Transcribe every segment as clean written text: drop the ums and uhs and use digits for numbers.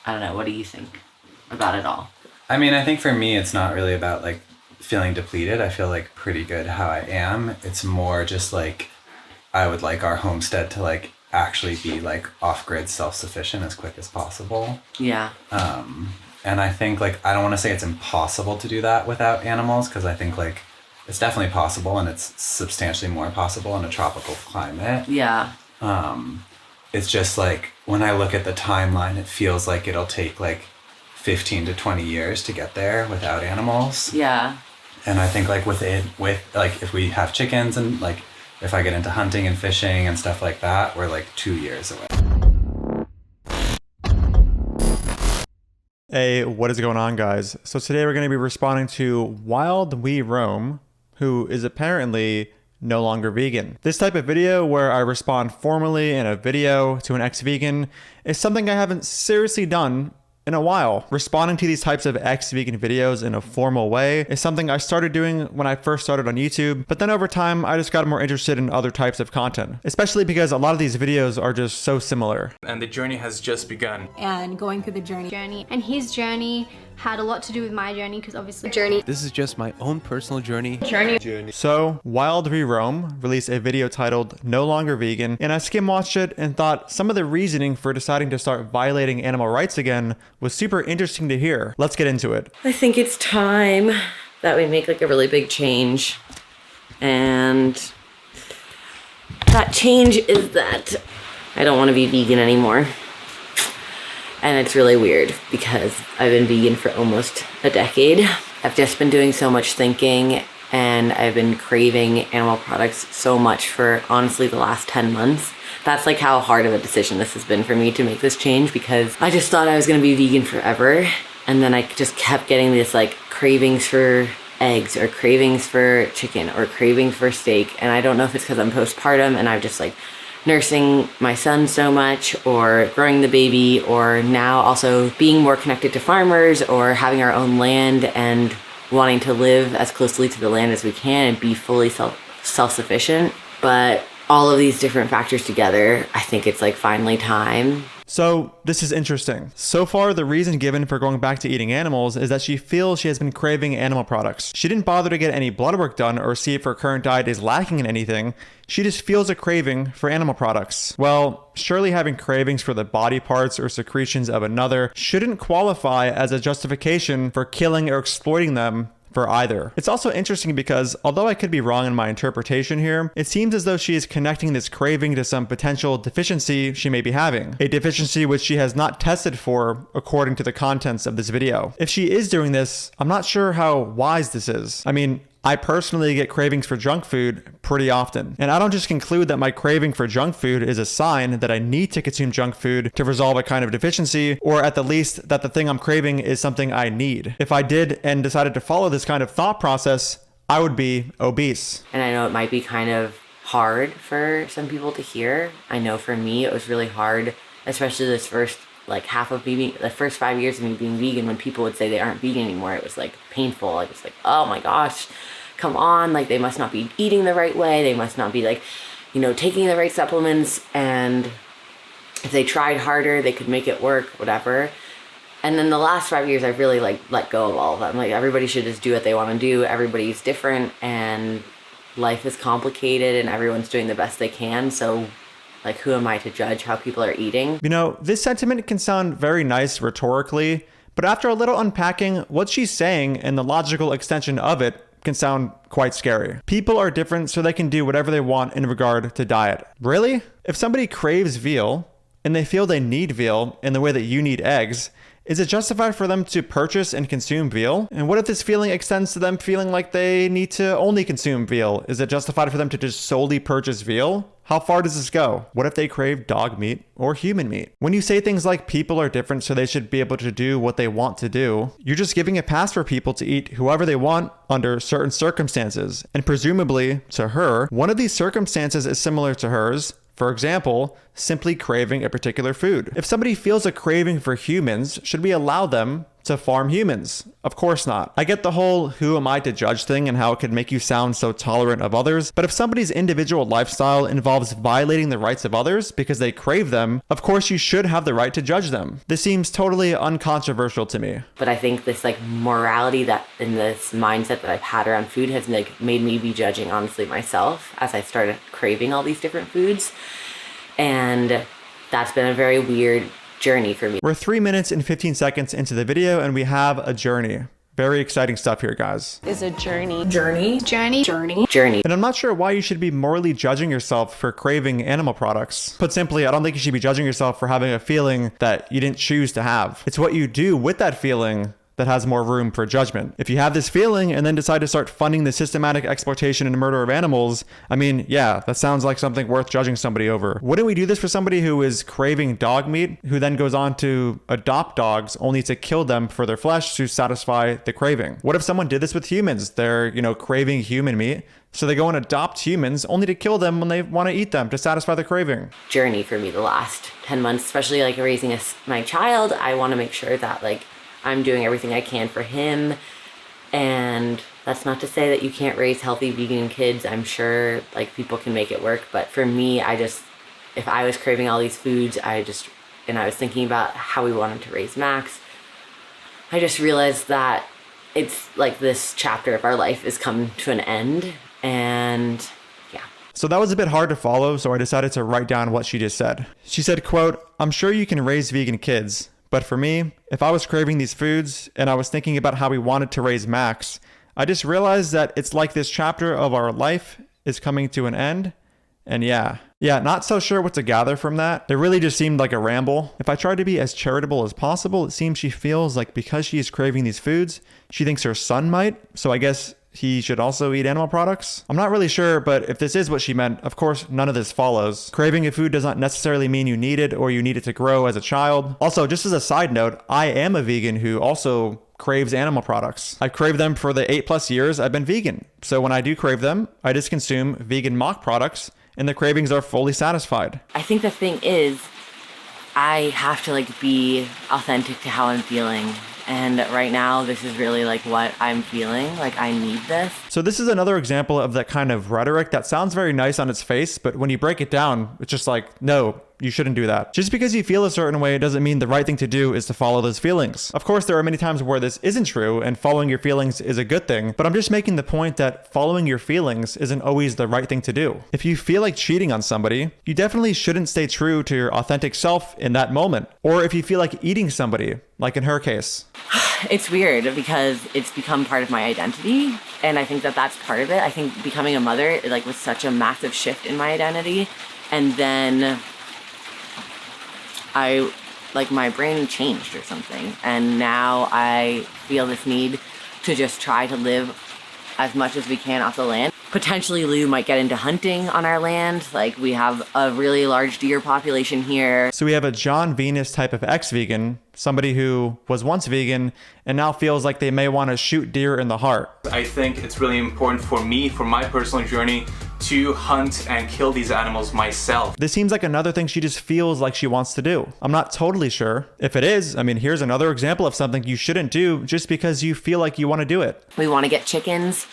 I don't know. What do you think about it all? I mean, I think for me, it's not really about like feeling depleted. I feel like pretty good how I am. It's more just like I would like our homestead to like actually be like off-grid self-sufficient as quick as possible. Yeah. And I think like I don't want to say it's impossible to do that without animals, because I think like it's definitely possible, and it's substantially more possible in a tropical climate. Yeah. It's just like when I look at the timeline, it feels like it'll take like 15 to 20 years to get there without animals. Yeah. And I think like with like if we have chickens and like if I get into hunting and fishing and stuff like that, we're like 2 years away. Hey, what is going on, guys? So today we're going to be responding to Wild We Roam, who is apparently no longer vegan. This type of video where I respond formally in a video to an ex-vegan is something I haven't seriously done in a while. Responding to these types of ex-vegan videos in a formal way is something I started doing when I first started on YouTube, but then over time I just got more interested in other types of content, especially because a lot of these videos are just so similar. And the journey has just begun. And going through the journey. And his journey had a lot to do with my journey, because obviously This is just my own personal journey. So Wild We Roam released a video titled No Longer Vegan, and I skim watched it and thought some of the reasoning for deciding to start violating animal rights again was super interesting to hear. Let's get into it. I think it's time that we make like a really big change. And that change is that I don't want to be vegan anymore. And it's really weird because I've been vegan for almost a decade. I've just been doing so much thinking, and I've been craving animal products so much for honestly the last 10 months. That's like how hard of a decision this has been for me to make this change, because I just thought I was gonna be vegan forever. And then I just kept getting this like cravings for eggs or cravings for chicken or cravings for steak. And I don't know if it's because I'm postpartum and I've just like nursing my son so much, or growing the baby, or now also being more connected to farmers, or having our own land and wanting to live as closely to the land as we can and be fully self-sufficient. But all of these different factors together, I think it's like finally time. So this is interesting. So far, the reason given for going back to eating animals is that she feels she has been craving animal products. She didn't bother to get any blood work done or see if her current diet is lacking in anything. She just feels a craving for animal products. Well, surely having cravings for the body parts or secretions of another shouldn't qualify as a justification for killing or exploiting them for either. It's also interesting because, although I could be wrong in my interpretation here, it seems as though she is connecting this craving to some potential deficiency she may be having, a deficiency which she has not tested for according to the contents of this video. If she is doing this, I'm not sure how wise this is. I mean, I personally get cravings for junk food pretty often, and I don't just conclude that my craving for junk food is a sign that I need to consume junk food to resolve a kind of deficiency, or at the least that the thing I'm craving is something I need. If I did and decided to follow this kind of thought process, I would be obese. And I know it might be kind of hard for some people to hear. I know for me it was really hard, especially this first like half of me, the first 5 years of me being vegan, when people would say they aren't vegan anymore. It was like painful. I was like, oh my gosh, come on, like they must not be eating the right way, they must not be like, you know, taking the right supplements, and if they tried harder they could make it work, whatever. And then the last 5 years I've really like let go of all of that. I'm like, everybody should just do what they want to do. Everybody's different and life is complicated and everyone's doing the best they can, so like, who am I to judge how people are eating? You know, this sentiment can sound very nice rhetorically, but after a little unpacking, what she's saying and the logical extension of it can sound quite scary. People are different, so they can do whatever they want in regard to diet. Really? If somebody craves veal and they feel they need veal in the way that you need eggs, is it justified for them to purchase and consume veal? And what if this feeling extends to them feeling like they need to only consume veal? Is it justified for them to just solely purchase veal? How far does this go? What if they crave dog meat or human meat? When you say things like people are different so they should be able to do what they want to do, you're just giving a pass for people to eat whoever they want under certain circumstances. And presumably, to her, one of these circumstances is similar to hers. For example, simply craving a particular food. If somebody feels a craving for humans, should we allow them to farm humans? Of course not. I get the whole who am I to judge thing and how it could make you sound so tolerant of others, but if somebody's individual lifestyle involves violating the rights of others because they crave them, of course you should have the right to judge them. This seems totally uncontroversial to me. But I think this like morality that in this mindset that I've had around food has like made me be judging honestly myself as I started craving all these different foods. And that's been a very weird journey for me. We're 3 minutes and 15 seconds into the video and we have a journey. Very exciting stuff here, guys. Is a journey. Journey. And I'm not sure why you should be morally judging yourself for craving animal products. Put simply, I don't think you should be judging yourself for having a feeling that you didn't choose to have. It's what you do with that feeling that has more room for judgment. If you have this feeling and then decide to start funding the systematic exploitation and murder of animals, I mean, yeah, that sounds like something worth judging somebody over. Wouldn't we do this for somebody who is craving dog meat, who then goes on to adopt dogs only to kill them for their flesh to satisfy the craving? What if someone did this with humans? They're, craving human meat, so they go and adopt humans only to kill them when they want to eat them to satisfy the craving. Journey for me the last 10 months, especially like raising my child. I want to make sure that like I'm doing everything I can for him. And that's not to say that you can't raise healthy vegan kids. I'm sure like people can make it work. But for me, if I was craving all these foods, and I was thinking about how we wanted to raise Max, I just realized that it's like this chapter of our life is coming to an end. And yeah. So that was a bit hard to follow, so I decided to write down what she just said. She said, quote, "I'm sure you can raise vegan kids. But for me, if I was craving these foods and I was thinking about how we wanted to raise Max, I just realized that it's like this chapter of our life is coming to an end. And yeah, not so sure what to gather from that. It really just seemed like a ramble. If I try to be as charitable as possible, it seems she feels like because she is craving these foods, she thinks her son might. So I guess he should also eat animal products. I'm not really sure, but if this is what she meant, of course, none of this follows. Craving a food does not necessarily mean you need it or you need it to grow as a child. Also, just as a side note, I am a vegan who also craves animal products. I've craved them for the 8+ years I've been vegan. So when I do crave them, I just consume vegan mock products and the cravings are fully satisfied. I think the thing is, I have to like be authentic to how I'm feeling. And right now, this is really like what I'm feeling. Like I need this. So this is another example of that kind of rhetoric that sounds very nice on its face, but when you break it down, it's just like, no, you shouldn't do that. Just because you feel a certain way doesn't mean the right thing to do is to follow those feelings. Of course, there are many times where this isn't true and following your feelings is a good thing, but I'm just making the point that following your feelings isn't always the right thing to do. If you feel like cheating on somebody, you definitely shouldn't stay true to your authentic self in that moment. Or if you feel like eating somebody, like in her case. It's weird because it's become part of my identity. And I think that that's part of it. I think becoming a mother like was such a massive shift in my identity. And then my brain changed or something. And now I feel this need to just try to live as much as we can off the land. Potentially Lou might get into hunting on our land. Like we have a really large deer population here. So we have a John Venus type of ex-vegan, somebody who was once vegan and now feels like they may want to shoot deer in the heart. I think it's really important for me, for my personal journey, to hunt and kill these animals myself. This seems like another thing she just feels like she wants to do. I'm not totally sure. If it is, I mean, here's another example of something you shouldn't do just because you feel like you want to do it. We want to get chickens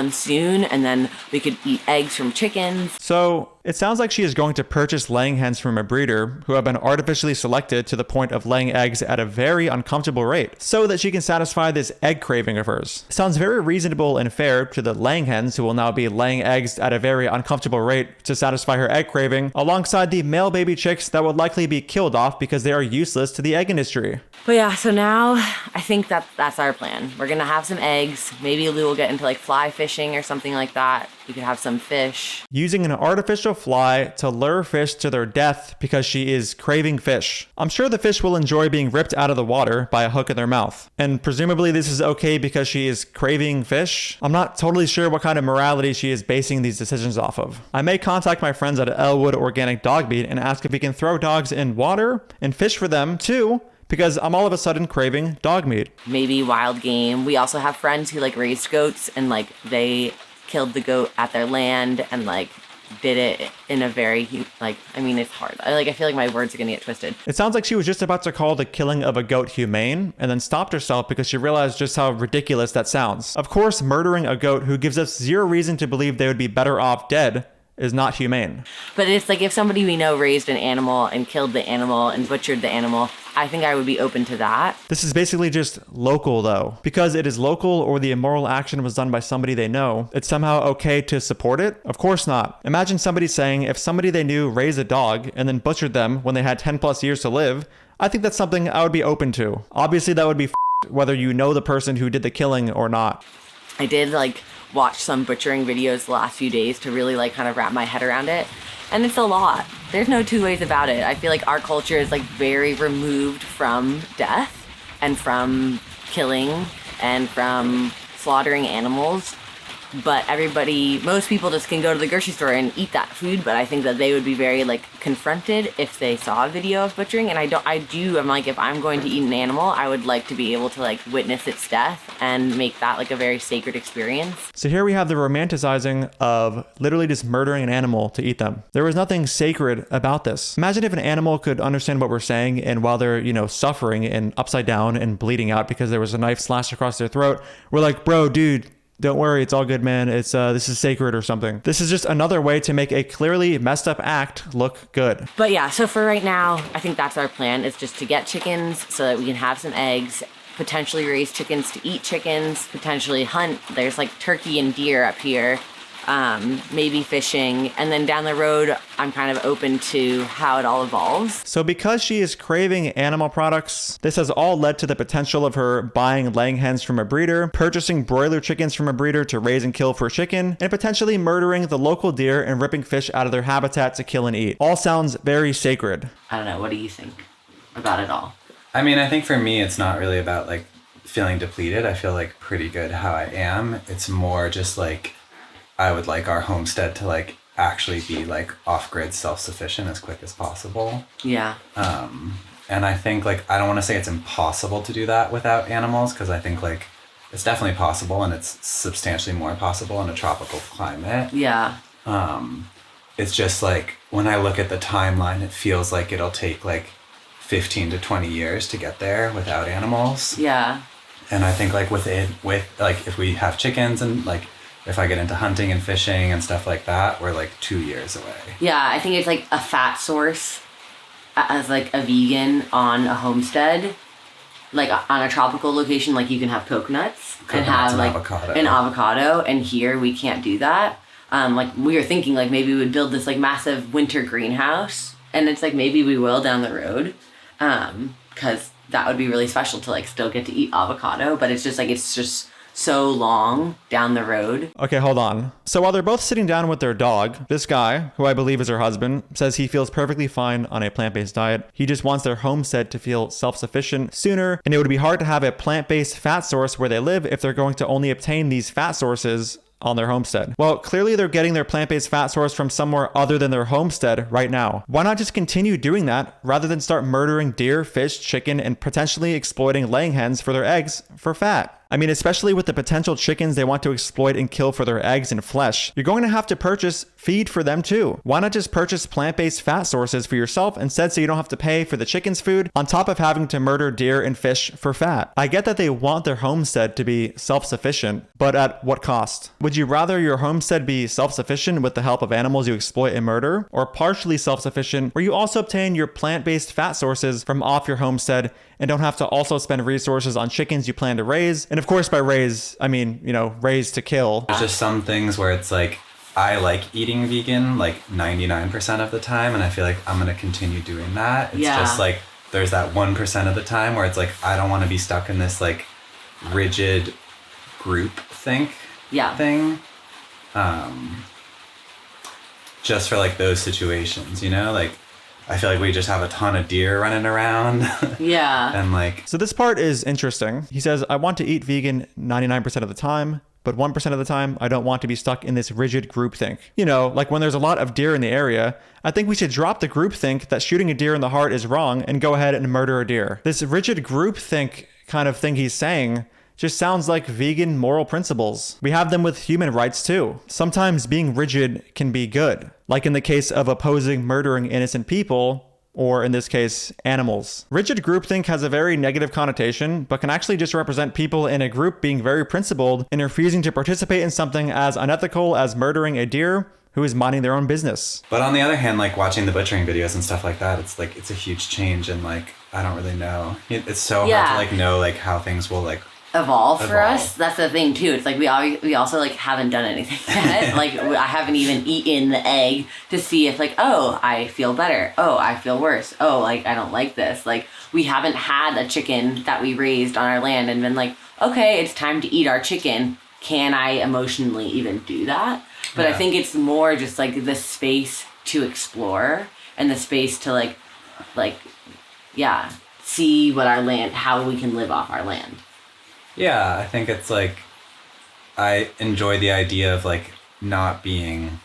soon, and then we could eat eggs from chickens. So it sounds like she is going to purchase laying hens from a breeder who have been artificially selected to the point of laying eggs at a very uncomfortable rate so that she can satisfy this egg craving of hers. Sounds very reasonable and fair to the laying hens who will now be laying eggs at a very uncomfortable rate to satisfy her egg craving, alongside the male baby chicks that would likely be killed off because they are useless to the egg industry. But yeah, so now I think that's our plan. We're gonna have some eggs. Maybe Lou will get into like fly fishing or something like that. You could have some fish. Using an artificial fly to lure fish to their death because she is craving fish. I'm sure the fish will enjoy being ripped out of the water by a hook in their mouth. And presumably this is okay because she is craving fish. I'm not totally sure what kind of morality she is basing these decisions off of. I may contact my friends at Elwood Organic Dog Meat and ask if we can throw dogs in water and fish for them too, because I'm all of a sudden craving dog meat. Maybe wild game. We also have friends who like raised goats and like they killed the goat at their land and like did it in a very, like, I mean, it's hard. I feel like my words are gonna get twisted. It sounds like she was just about to call the killing of a goat humane and then stopped herself because she realized just how ridiculous that sounds. Of course, murdering a goat who gives us zero reason to believe they would be better off dead is not humane. But it's like if somebody we know raised an animal and killed the animal and butchered the animal, I think I would be open to that. This is basically just local though. Because it is local or the immoral action was done by somebody they know, it's somehow okay to support it? Of course not. Imagine somebody saying if somebody they knew raised a dog and then butchered them when they had 10 plus years to live, I think that's something I would be open to. Obviously that would be whether you know the person who did the killing or not. I did watch some butchering videos the last few days to really kind of wrap my head around it. And it's a lot. There's no two ways about it. I feel like our culture is very removed from death and from killing and from slaughtering animals. But most people just can go to the grocery store and eat that food. But I think that they would be very confronted if they saw a video of butchering. And I'm like, if I'm going to eat an animal, I would like to be able to witness its death and make that a very sacred experience. So here we have the romanticizing of literally just murdering an animal to eat them. There was nothing sacred about this. Imagine if an animal could understand what we're saying and while they're, suffering and upside down and bleeding out because there was a knife slashed across their throat, we're like, bro, dude, don't worry, it's all good, man. It's this is sacred or something. This is just another way to make a clearly messed up act look good. But yeah, so for right now, I think that's our plan, is just to get chickens so that we can have some eggs, potentially raise chickens to eat chickens, potentially hunt. There's turkey and deer up here, maybe fishing. And then down the road, I'm kind of open to how it all evolves. So because she is craving animal products, this has all led to the potential of her buying laying hens from a breeder, purchasing broiler chickens from a breeder to raise and kill for chicken, and potentially murdering the local deer and ripping fish out of their habitat to kill and eat. All sounds very sacred. I don't know, what do you think about it all? I mean, I think for me, it's not really about feeling depleted. I feel pretty good how I am. It's more just I would like our homestead to actually be off-grid self-sufficient as quick as possible. Yeah. And I think I don't want to say it's impossible to do that without animals, because I think it's definitely possible, and it's substantially more possible in a tropical climate. Yeah. It's just when I look at the timeline, it feels like it'll take 15 to 20 years to get there without animals. Yeah. And I think if we have chickens and if I get into hunting and fishing and stuff like that, we're 2 years away. Yeah, I think it's a fat source as a vegan on a homestead, on a tropical location, you can have coconuts and have an avocado, and here we can't do that. We were thinking maybe we would build this massive winter greenhouse, and it's maybe we will down the road, because that would be really special to still get to eat avocado, but it's just so long down the road. Okay, hold on. So while they're both sitting down with their dog, this guy, who I believe is her husband, says he feels perfectly fine on a plant-based diet. He just wants their homestead to feel self-sufficient sooner, and it would be hard to have a plant-based fat source where they live if they're going to only obtain these fat sources on their homestead. Well, clearly they're getting their plant-based fat source from somewhere other than their homestead right now. Why not just continue doing that rather than start murdering deer, fish, chicken, and potentially exploiting laying hens for their eggs for fat? I mean, especially with the potential chickens they want to exploit and kill for their eggs and flesh, you're going to have to purchase feed for them too. Why not just purchase plant-based fat sources for yourself instead, so you don't have to pay for the chicken's food on top of having to murder deer and fish for fat? I get that they want their homestead to be self-sufficient, but at what cost? Would you rather your homestead be self-sufficient with the help of animals you exploit and murder, or partially self-sufficient where you also obtain your plant-based fat sources from off your homestead and don't have to also spend resources on chickens you plan to raise? And of course, by raise, I mean, raise to kill. There's just some things where it's I like eating vegan 99% of the time, and I feel I'm going to continue doing that. It's just there's that 1% of the time where it's I don't want to be stuck in this rigid group thing. Just for those situations, I feel we just have a ton of deer running around. Yeah. And So this part is interesting. He says, I want to eat vegan 99% of the time, but 1% of the time, I don't want to be stuck in this rigid groupthink. When there's a lot of deer in the area, I think we should drop the groupthink that shooting a deer in the heart is wrong and go ahead and murder a deer. This rigid groupthink kind of thing he's saying just sounds like vegan moral principles. We have them with human rights too. Sometimes being rigid can be good. like in the case of opposing murdering innocent people, or in this case, animals. Rigid groupthink has a very negative connotation, but can actually just represent people in a group being very principled and refusing to participate in something as unethical as murdering a deer who is minding their own business. But on the other hand, like watching the butchering videos and stuff like that, it's like, it's a huge change, and like, I don't really know. It's so hard to like know like how things will like evolve for us. That's the thing too. It's like we also like haven't done anything yet. Like I haven't even eaten the egg to see if like, oh, I feel better, oh, I feel worse, oh, like I don't like this. Like we haven't had a chicken that we raised on our land and been like, okay, it's time to eat our chicken. Can I emotionally even do that? But I think it's more just like the space to explore and the space to like see what our land, how we can live off our land. Yeah, I think it's like, I enjoy the idea of like not being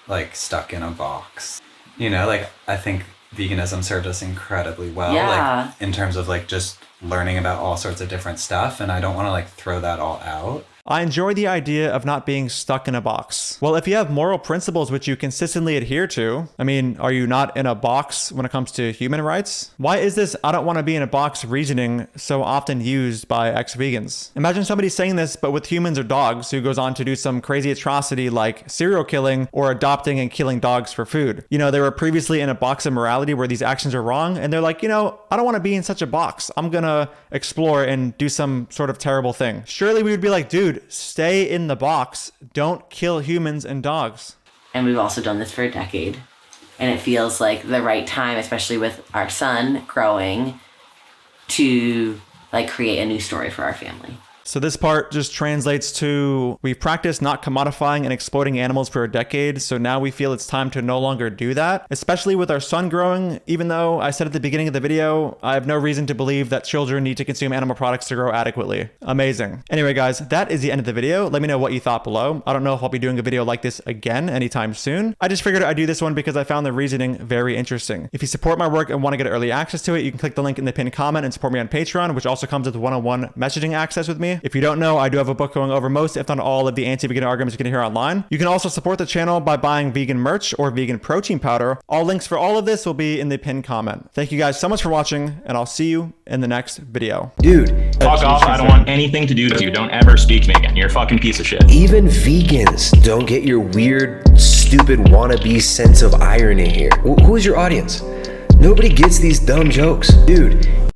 like stuck in a box. You know, like I think veganism served us incredibly well. Yeah. Like in terms of like just learning about all sorts of different stuff, and I don't want to like throw that all out. I enjoy the idea of not being stuck in a box. Well, if you have moral principles which you consistently adhere to, I mean, are you not in a box when it comes to human rights? Why is this "I don't want to be in a box" reasoning so often used by ex-vegans? Imagine somebody saying this, but with humans or dogs, who goes on to do some crazy atrocity like serial killing or adopting and killing dogs for food. You know, they were previously in a box of morality where these actions are wrong, and they're like, you know, I don't want to be in such a box. I'm gonna explore and do some sort of terrible thing. Surely we would be like, dude, stay in the box. Don't kill humans and dogs. And we've also done this for a decade. And it feels like the right time, especially with our son growing, to like create a new story for our family. So this part just translates to, we've practiced not commodifying and exploiting animals for a decade, so now we feel it's time to no longer do that, especially with our son growing. Even though I said at the beginning of the video, I have no reason to believe that children need to consume animal products to grow adequately. Amazing. Anyway, guys, that is the end of the video. Let me know what you thought below. I don't know if I'll be doing a video like this again anytime soon. I just figured I'd do this one because I found the reasoning very interesting. If you support my work and want to get early access to it, you can click the link in the pinned comment and support me on Patreon, which also comes with one-on-one messaging access with me. If you don't know, I do have a book going over most, if not all, of the anti-vegan arguments you can hear online. You can also support the channel by buying vegan merch or vegan protein powder. All links for all of this will be in the pinned comment. Thank you guys so much for watching, and I'll see you in the next video. Dude. Fuck off, I don't want anything to do with you. Don't ever speak to me again. You're a fucking piece of shit. Even vegans don't get your weird, stupid wannabe sense of irony here. Who is your audience? Nobody gets these dumb jokes. Dude.